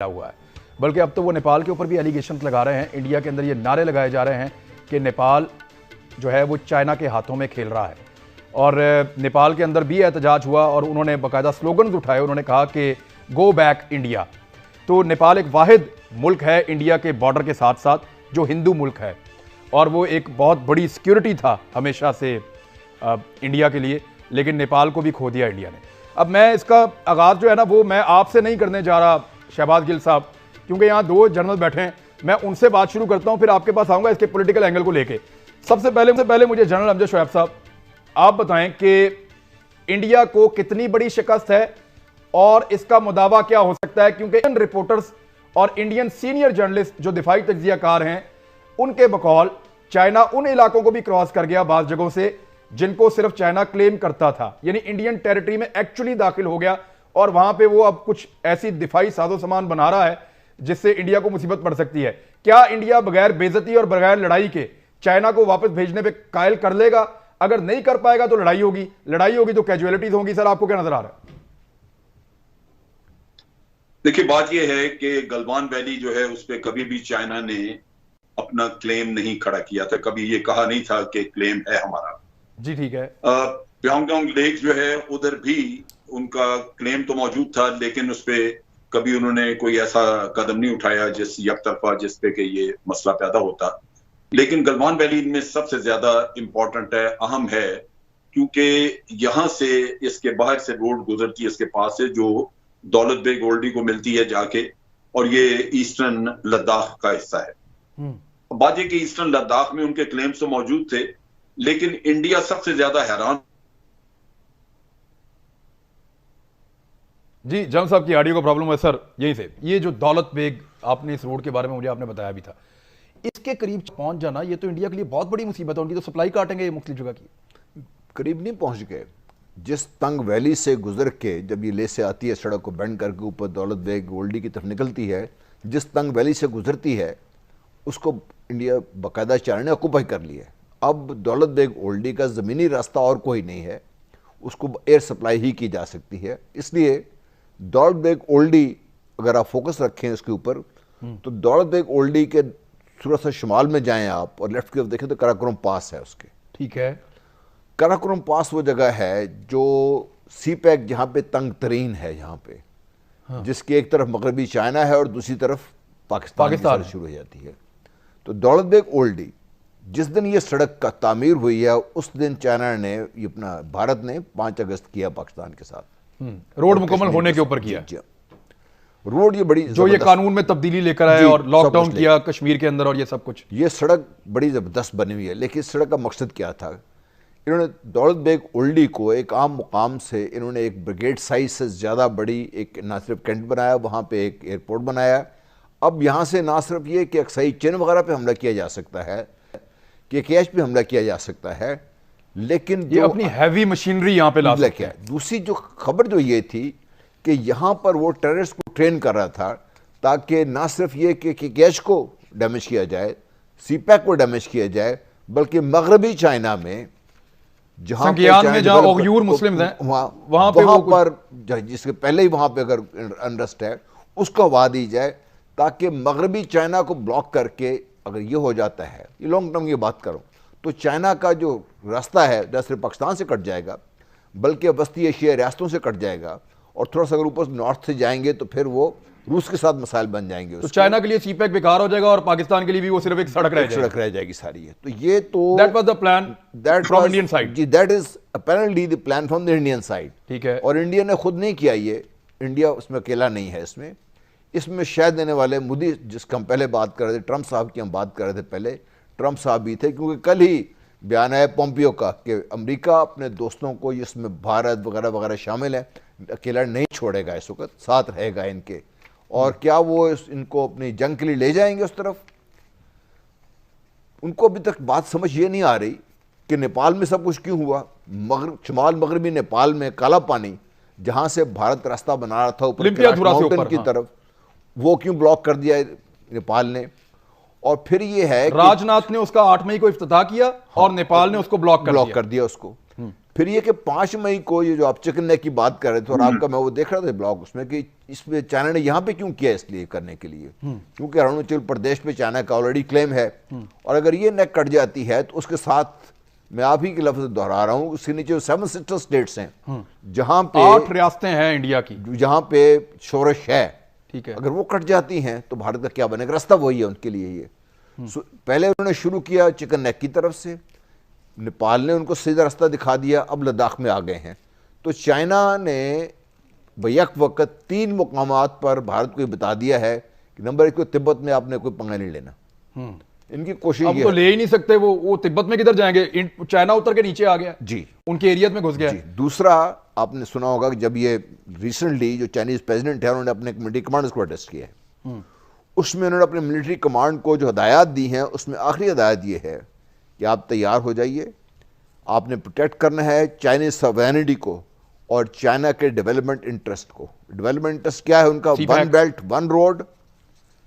हुआ है। बल्कि अब तो वो नेपाल के ऊपर भी एलिगेशन लगा रहे हैं, इंडिया के अंदर ये नारे लगाए जा रहे हैं कि नेपाल जो है वो चाइना के हाथों में खेल रहा है। और नेपाल के अंदर भी एहतजाज हुआ और उन्होंने बाकायदा स्लोगन्स उठाए। उन्होंने कहा कि गो बैक इंडिया। तो नेपाल एक वाहिद मुल्क है इंडिया के बॉर्डर के साथ साथ जो हिंदू मुल्क है, और वो एक बहुत बड़ी सिक्योरिटी था हमेशा से इंडिया के लिए, लेकिन नेपाल को भी खो दिया इंडिया ने। अब मैं इसका आगाज़ जो है ना वो मैं आपसे नहीं करने जा रहा शहबाज गिल साहब, क्योंकि यहाँ दो जर्नल बैठे हैं, मैं उनसे बात शुरू करता हूँ, फिर आपके पास आऊँगा इसके पॉलिटिकल एंगल को लेके। सबसे पहले मुझे जनरल अमजद शोएब साहब आप बताएं कि इंडिया को कितनी बड़ी शिकस्त है और इसका मुदावा क्या हो सकता है, क्योंकि इंडियन रिपोर्टर्स और इंडियन सीनियर जर्नलिस्ट जो दिफाई तज्जियाकार हैं उनके बकौल चाइना उन इलाकों को भी क्रॉस कर गया बाज़ जगहों से जिनको सिर्फ चाइना क्लेम करता था, यानी इंडियन टेरिटरी में एक्चुअली दाखिल हो गया और वहां पे वो अब कुछ ऐसी दिफाई साजो सामान बना रहा है जिससे इंडिया को मुसीबत पड़ सकती है। क्या इंडिया बगैर बेइज्जती और बगैर लड़ाई के चाइना को वापस भेजने पे कायल कर लेगा? अगर नहीं कर पाएगा तो लड़ाई होगी तो कैजुअलिटीज होंगी। सर आपको क्या नजर आ रहा है? देखिए, बात यह है कि गलवान वैली जो है उस पर कभी भी चाइना ने अपना क्लेम नहीं खड़ा किया था, कभी ये कहा नहीं था कि क्लेम है हमारा। जी ठीक है। प्योंगयांग लेक जो है उधर भी उनका क्लेम तो मौजूद था, लेकिन उस पर कभी उन्होंने कोई ऐसा कदम नहीं उठाया जिस यकतरफा जिस पे कि ये मसला पैदा होता। लेकिन गलवान वैली इनमें सबसे ज्यादा इंपॉर्टेंट है, अहम है, क्योंकि यहां से इसके बाहर से रोड गुजरती है इसके पास से जो दौलत बेग ओल्डी को मिलती है जाके, और ये ईस्टर्न लद्दाख का हिस्सा है। बात यह कि ईस्टर्न लद्दाख में उनके क्लेम्स तो मौजूद थे, लेकिन इंडिया सबसे ज्यादा हैरान। जी जम साहब की ऑडियो को प्रॉब्लम है सर यहीं से। ये जो दौलत बेग आपने इस रोड के बारे में मुझे आपने बताया भी था, इसके करीब पहुंच जाना ये तो इंडिया के लिए बहुत बड़ी मुसीबत है। उनकी तो सप्लाई काटेंगे ये मुख्तलिफ जगह की। करीब नहीं पहुंच गए। जिस तंग वैली से गुजर के जब ये ले से आती है सड़क को बेंड करके ऊपर दौलत बेग ओल्डी की तरफ निकलती है, जिस तंग वैली से गुजरती है उसको इंडिया बाकायदा चाइना ने ऑक्यूपाई कर लिया है। अब दौलत बेग ओल्डी का ज़मीनी रास्ता और कोई नहीं है, उसको एयर सप्लाई ही की जा सकती है। इसलिए दौलत बेग ओल्डी अगर आप फोकस रखें इसके ऊपर, तो दौलत बेग ओल्डी के थोड़ा सा शुमाल में जाएं आप और लेफ्ट की तरफ देखें तो कराकोरम पास है उसके। ठीक है। कराकोरम पास वो जगह है जो सी पैक जहाँ पे तंग तरीन है, यहाँ पे जिसकी एक तरफ मगरबी चाइना है और दूसरी तरफ पाकिस्तान शुरू हो जाती है। तो दौलत बेग ओल्डी जिस दिन ये सड़क का तामीर हुई है उस दिन चाइना ने ये अपना भारत ने 5 अगस्त किया पाकिस्तान के साथ रोड मुकम्मल होने के ऊपर किया। रोड ये बड़ी जो ये कानून में तब्दीली लेकर आए और लॉकडाउन किया कश्मीर के अंदर और ये सब कुछ। ये सड़क बड़ी ज़बरदस्त बनी हुई है, लेकिन इस सड़क का मकसद क्या था? इन्होंने दौलत बेग ओल्डी को एक आम मुकाम से इन्होंने एक ब्रिगेड साइज से ज़्यादा बड़ी एक ना सिर्फ कैंट बनाया, वहाँ पे एक एयरपोर्ट बनाया। अब यहाँ से ना सिर्फ ये कि अक्साई चीन वगैरह पे हमला किया जा सकता है, कि कैश पे हमला किया जा सकता है, लेकिन ये अपनी हैवी मशीनरी यहाँ पे ला सकते हैं। दूसरी जो खबर जो ये थी कि यहाँ पर वो टेररिस्ट को ट्रेन कर रहा था ताकि ना सिर्फ ये कि कैश को डैमेज किया जाए, सी पैक को डैमेज किया जाए, बल्कि मगरबी चाइना में जहाँ उइगुर मुस्लिम हैं वहाँ पर जिसके पहले ही वहाँ पे अगर अनरेस्ट है उसको हवा दी जाए, ताकि मगरबी चाइना को ब्लॉक करके अगर ये हो जाता है, ये लॉन्ग टर्म की बात करूँ, तो चाइना का जो रास्ता है न सिर्फ पाकिस्तान से कट जाएगा बल्कि वस्ती एशिया रियासतों से कट जाएगा, और थोड़ा सा अगर ऊपर नॉर्थ से जाएंगे तो फिर वो रूस के साथ मसाइल बन जाएंगे। तो चाइना के लिए सी पैक बेकार हो जाएगा और पाकिस्तान के लिए भी वो सिर्फ एक सड़क रह जाएगी सारी है। तो ये तो that was the plan from Indian side. जी that is apparently the plan from the Indian side. ठीक है। और इंडिया ने खुद नहीं किया ये, इंडिया उसमें अकेला नहीं है। इसमें शह देने वाले मोदी जिसका हम पहले बात कर रहे थे, ट्रंप साहब की हम बात कर रहे थे पहले, ट्रंप साहब भी थे, क्योंकि कल ही बयान आया पोम्पियो का कि अमेरिका अपने दोस्तों को जिसमें भारत वगैरह वगैरह शामिल है अकेला नहीं छोड़ेगा, इस वक्त साथ रहेगा इनके। और क्या वो इनको अपनी जंग के लिए ले जाएंगे उस तरफ? उनको अभी तक बात समझ ये नहीं आ रही कि नेपाल में सब कुछ क्यों हुआ। शुमाल मगरबी नेपाल में काला पानी जहां से भारत रास्ता बना रहा था ऊपर माउंटेन की तरफ, वो क्यों ब्लॉक कर दिया नेपाल ने? और फिर ये है राजनाथ ने उसका 8 मई को इफ्तिताह किया और नेपाल ने उसको ब्लॉक कर दिया उसको। फिर ये कि 5 मई को ये जो आप चिकन नेक की बात कर रहे थे और आपका मैं वो देख रहा था ब्लॉग उसमें कि इसमें चाइना ने यहाँ पे क्यों किया इसलिए करने के लिए, क्योंकि अरुणाचल प्रदेश पे चाइना का ऑलरेडी क्लेम है और अगर ये नेक कट जाती है तो उसके साथ मैं आप ही के लफ्ज दोहरा रहा हूँ, उसके नीचे 7 सिस्टर स्टेट्स हैं जहाँ पे 8 रियासतें हैं इंडिया की, जहाँ पे शोरश है, ठीक है, अगर वो कट जाती हैं तो भारत का क्या बनेगा? रास्ता वही है उनके लिए ये। पहले उन्होंने शुरू किया चिकन नेक की तरफ से, नेपाल ने उनको सीधा रास्ता दिखा दिया, अब लद्दाख में आ गए हैं। तो चाइना ने बैक वक्त 3 मुकामात पर भारत को ये बता दिया है कि नंबर 1 को तिब्बत में आपने कोई पंगा नहीं लेना। इनकी कोशिश अब तो ले ही नहीं सकते, वो तिब्बत में किधर जाएंगे? चाइना उतर के नीचे आ गया जी, उनके एरिया में घुस गया। दूसरा आपने सुना होगा कि जब ये रिसेंटली जो चाइनीज प्रेसिडेंट है उन्होंने अपने मिलिट्री कमांडर्स को अरेस्ट किया है, उसमें उन्होंने अपने मिलिट्री कमांड को जो हदायत दी हैं उसमें आखिरी हदायत ये है कि आप तैयार हो जाइए, आपने प्रोटेक्ट करना है चाइनीज सॉवरेनिटी को और चाइना के डेवलपमेंट इंटरेस्ट को। डेवलपमेंट इंटरेस्ट क्या है उनका? 1 बेल्ट 1 रोड,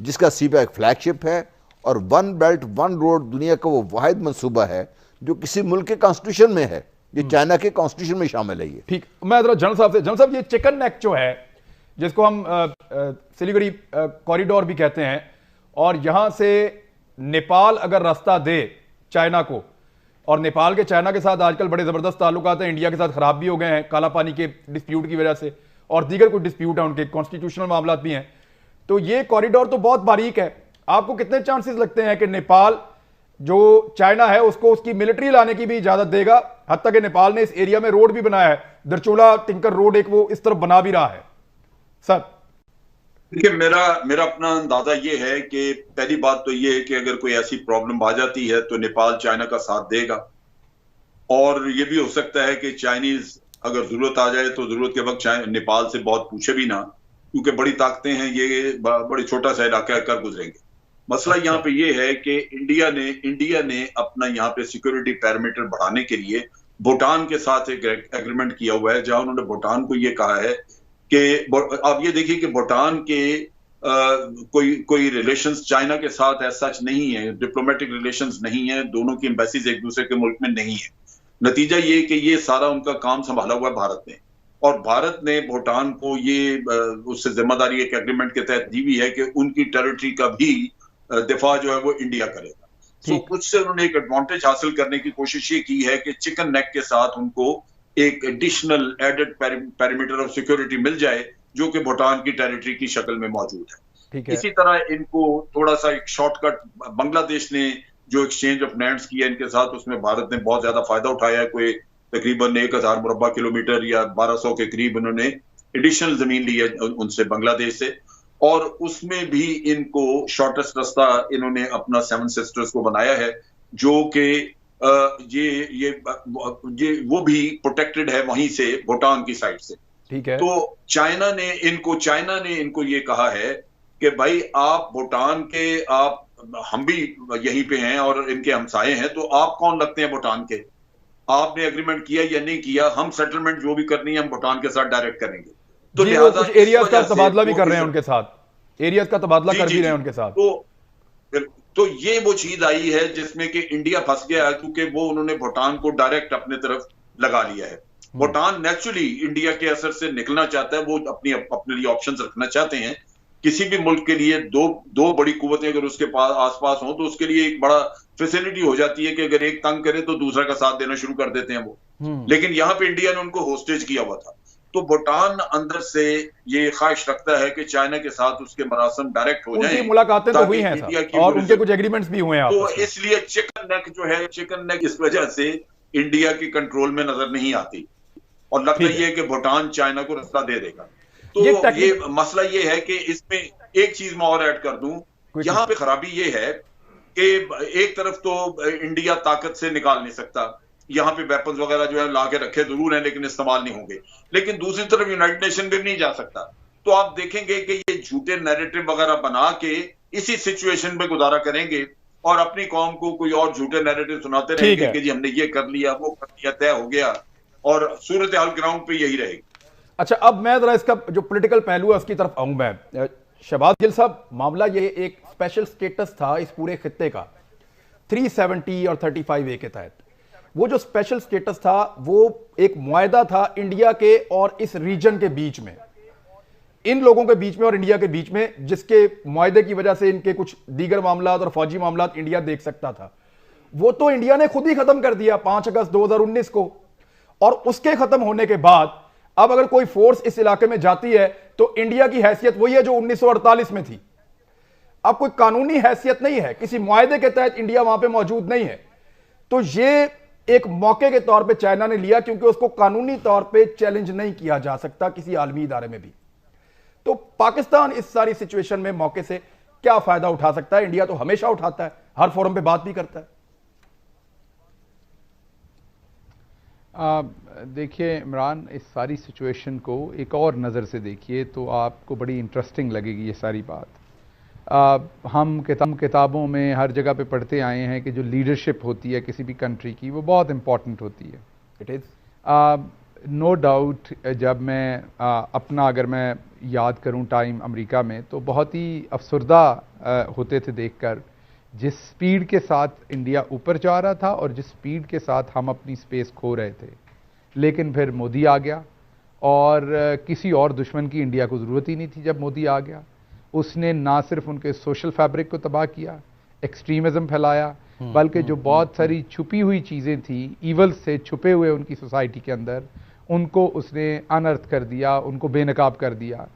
जिसका सीपैक फ्लैगशिप है, और 1 बेल्ट 1 रोड दुनिया का वो वाहिद मंसूबा है जो किसी मुल्क के कॉन्स्टिट्यूशन में है, ये चाइना के कॉन्स्टिट्यूशन में शामिल है ये। ठीक, मैं जरा जनरल साहब ये चिकन नेक जो है जिसको हम सिलीगुड़ी कॉरिडोर भी कहते हैं, और यहां से नेपाल अगर रास्ता दे चाइना को, और नेपाल के चाइना के साथ आजकल बड़े जबरदस्त ताल्लुकात हैं, इंडिया के साथ खराब भी हो गए हैं काला पानी के डिस्प्यूट की वजह से, और दीगर कुछ डिस्प्यूट है उनके, कॉन्स्टिट्यूशनल मामला भी हैं, तो ये कॉरिडोर तो बहुत बारीक है। आपको कितने चांसेस लगते हैं कि नेपाल जो चाइना है उसको उसकी मिलिट्री लाने की भी इजाजत देगा? हत्ता कि नेपाल ने इस एरिया में रोड भी बनाया है, दरचोला टिंकर रोड एक वो इस तरफ बना भी रहा है। सर देखिए, मेरा अपना अंदाजा ये है कि पहली बात तो ये है कि अगर कोई ऐसी प्रॉब्लम आ जाती है तो नेपाल चाइना का साथ देगा, और ये भी हो सकता है कि चाइनीज अगर जरूरत आ जाए तो जरूरत के वक्त नेपाल से बहुत पूछे भी ना, क्योंकि बड़ी ताकतें हैं, ये बड़ी छोटा सा इलाका कर गुजरेंगे। मसला यहाँ पे ये है कि इंडिया ने अपना यहाँ पे सिक्योरिटी पैरामीटर बढ़ाने के लिए भूटान के साथ एक एग्रीमेंट किया हुआ है, जहां उन्होंने भूटान को ये कहा है कि आप ये देखिए कि भूटान के कोई रिलेशंस चाइना के साथ ऐसा सच नहीं है, डिप्लोमेटिक रिलेशंस नहीं है, दोनों की एम्बेसीज एक दूसरे के मुल्क में नहीं है। नतीजा ये कि ये सारा उनका काम संभाला हुआ है भारत ने, और भारत ने भूटान को ये उससे जिम्मेदारी एक एग्रीमेंट के तहत दी हुई है कि उनकी टेरिटरी का भी दिफा जो है वो इंडिया करेगा। तो उससे उन्होंने एक एडवांटेज हासिल करने की कोशिश ये की है कि चिकन नेक के साथ उनको एक additional added parameter of security मिल जाए जो कि भूटान की टेरिटरी की शक्ल में मौजूद है। इसी तरह इनको थोड़ा सा एक शॉर्टकट, बांग्लादेश ने जो एक्सचेंज ऑफ लैंड्स किया इनके साथ, उसमें भारत ने बहुत ज्यादा फायदा उठाया है। कोई तकरीबन 1000 मुरब्बा किलोमीटर या 1200 के करीब उन्होंने एडिशनल जमीन ली है उनसे, बांग्लादेश से, और उसमें भी इनको शॉर्टेस्ट रास्ता इन्होंने अपना 7 सिस्टर्स को बनाया है, जो कि ये वो भी प्रोटेक्टेड है वहीं से, भूटान की साइड से। ठीक है। तो चाइना ने इनको ये कहा है कि भाई आप भूटान के, आप हम भी यहीं पे हैं और इनके हमसाए हैं, तो आप कौन लगते हैं भूटान के? आपने एग्रीमेंट किया या नहीं किया, हम सेटलमेंट जो भी करनी है हम भूटान के साथ डायरेक्ट करेंगे। तो लिहाजा कुछ एरियाज का तबादला भी कर रहे हैं उनके साथ, एरियाज का तबादला कर भी रहे हैं उनके साथ। तो ये वो चीज आई है जिसमें कि इंडिया फंस गया है, क्योंकि वो उन्होंने भूटान को डायरेक्ट अपने तरफ लगा लिया है। भूटान नेचुरली इंडिया के असर से निकलना चाहता है, वो अपने लिए ऑप्शंस रखना चाहते हैं। किसी भी मुल्क के लिए दो बड़ी कुव्वतें अगर उसके पास आसपास हो तो उसके लिए एक बड़ा फैसिलिटी हो जाती है कि अगर एक तंग करे तो दूसरा का साथ देना शुरू कर देते हैं वो। लेकिन यहाँ पे इंडिया ने उनको होस्टेज किया हुआ था, तो भूटान अंदर से ये ख्वाहिश रखता है कि चाइना के साथ उसके मरासम डायरेक्ट हो जाएं। मुलाकातें तो हुई हैं और उनके कुछ एग्रीमेंट्स भी हुए हैं, तो इसलिए चिकन नेक इस वजह से इंडिया की कंट्रोल में नजर नहीं आती, और लगता ही है कि भूटान चाइना को रास्ता दे देगा। तो ये मसला ये है कि इसमें एक चीज मैं और ऐड कर दूं, यहाँ पे खराबी ये है कि एक तरफ तो इंडिया ताकत से निकाल नहीं सकता, यहाँ पे वेपन्स वगैरह जो है ला के रखे जरूर हैं लेकिन इस्तेमाल नहीं होंगे, लेकिन दूसरी तरफ यूनाइटेड नेशन भी नहीं जा सकता। तो आप देखेंगे कि ये झूठे नैरेटिव वगैरह बना के इसी सिचुएशन में गुजारा करेंगे और अपनी कौम को कोई और झूठे नैरेटिव सुनाते रहेंगे कि जी हमने ये कर लिया, वो कर लिया, तय हो गया, और सूरत हाल ग्राउंड पे यही रहेगी। अच्छा, अब मैं जरा इसका जो पॉलिटिकल पहलू है उसकी तरफ आऊं मैं। शहबाज गिल साहब, मामला ये एक स्पेशल स्टेटस था इस पूरे खित्ते का 370 और 35A के तहत, वो जो स्पेशल स्टेटस था वो एक मुआहदा था इंडिया के और इस रीजन के बीच में, इन लोगों के बीच में और इंडिया के बीच में, जिसके मुआहदे की वजह से इनके कुछ दीगर मामलात और फौजी मामलात इंडिया देख सकता था। वो तो इंडिया ने खुद ही खत्म कर दिया 5 अगस्त 2019 को। और उसके खत्म होने के बाद अब अगर कोई फोर्स इस इलाके में जाती है तो इंडिया की हैसियत वही है जो 1948 में थी। अब कोई कानूनी हैसियत नहीं है, किसी मुआहदे के तहत इंडिया वहां पे मौजूद नहीं है। तो ये एक मौके के तौर पे चाइना ने लिया, क्योंकि उसको कानूनी तौर पे चैलेंज नहीं किया जा सकता किसी आलमी इदारे में भी। तो पाकिस्तान इस सारी सिचुएशन में मौके से क्या फायदा उठा सकता है? इंडिया तो हमेशा उठाता है, हर फोरम पे बात भी करता है। देखिए इमरान, इस सारी सिचुएशन को एक और नज़र से देखिए तो आपको बड़ी इंटरेस्टिंग लगेगी ये सारी बात। हम किताबों में हर जगह पे पढ़ते आए हैं कि जो लीडरशिप होती है किसी भी कंट्री की वो बहुत इंपॉर्टेंट होती है। It is no doubt. जब मैं अपना अगर मैं याद करूं टाइम अमेरिका में, तो बहुत ही अफसरदा होते थे देखकर जिस स्पीड के साथ इंडिया ऊपर जा रहा था और जिस स्पीड के साथ हम अपनी स्पेस खो रहे थे। लेकिन फिर मोदी आ गया और किसी और दुश्मन की इंडिया को ज़रूरत ही नहीं थी। जब मोदी आ गया उसने ना सिर्फ उनके सोशल फैब्रिक को तबाह किया, एक्सट्रीमिज़म फैलाया, बल्कि जो बहुत सारी छुपी हुई चीज़ें थी, ईवल से छुपे हुए उनकी सोसाइटी के अंदर, उनको उसने अनर्थ कर दिया, उनको बेनकाब कर दिया।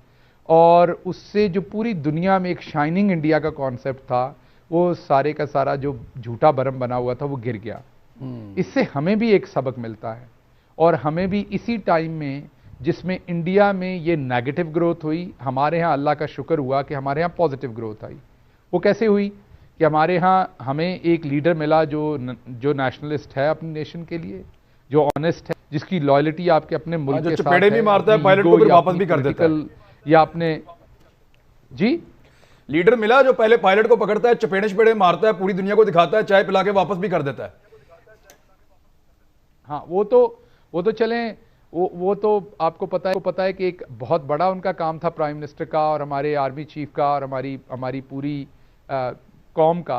और उससे जो पूरी दुनिया में एक शाइनिंग इंडिया का कॉन्सेप्ट था, वो सारे का सारा जो झूठा भरम बना हुआ था वो गिर गया। इससे हमें भी एक सबक मिलता है, और हमें भी इसी टाइम में जिसमें इंडिया में ये नेगेटिव ग्रोथ हुई, हमारे यहाँ अल्लाह का शुक्र हुआ कि हमारे यहाँ पॉजिटिव ग्रोथ आई। वो कैसे हुई कि हमारे यहाँ हमें एक लीडर मिला जो नेशनलिस्ट है अपनी नेशन के लिए, जो ऑनेस्ट है, जिसकी लॉयल्टी आपके अपने मुल्क के साथ है, भी मारता है, पायलट को फिर वापस भी कर देता है, या अपने जी लीडर मिला जो पहले पायलट को पकड़ता है, चपेड़े मारता है, पूरी दुनिया को दिखाता है, चाय पिला के वापस भी कर देता है। हाँ, वो तो चलें, वो तो आपको पता है कि एक बहुत बड़ा उनका काम था प्राइम मिनिस्टर का और हमारे आर्मी चीफ का और हमारी पूरी कौम का,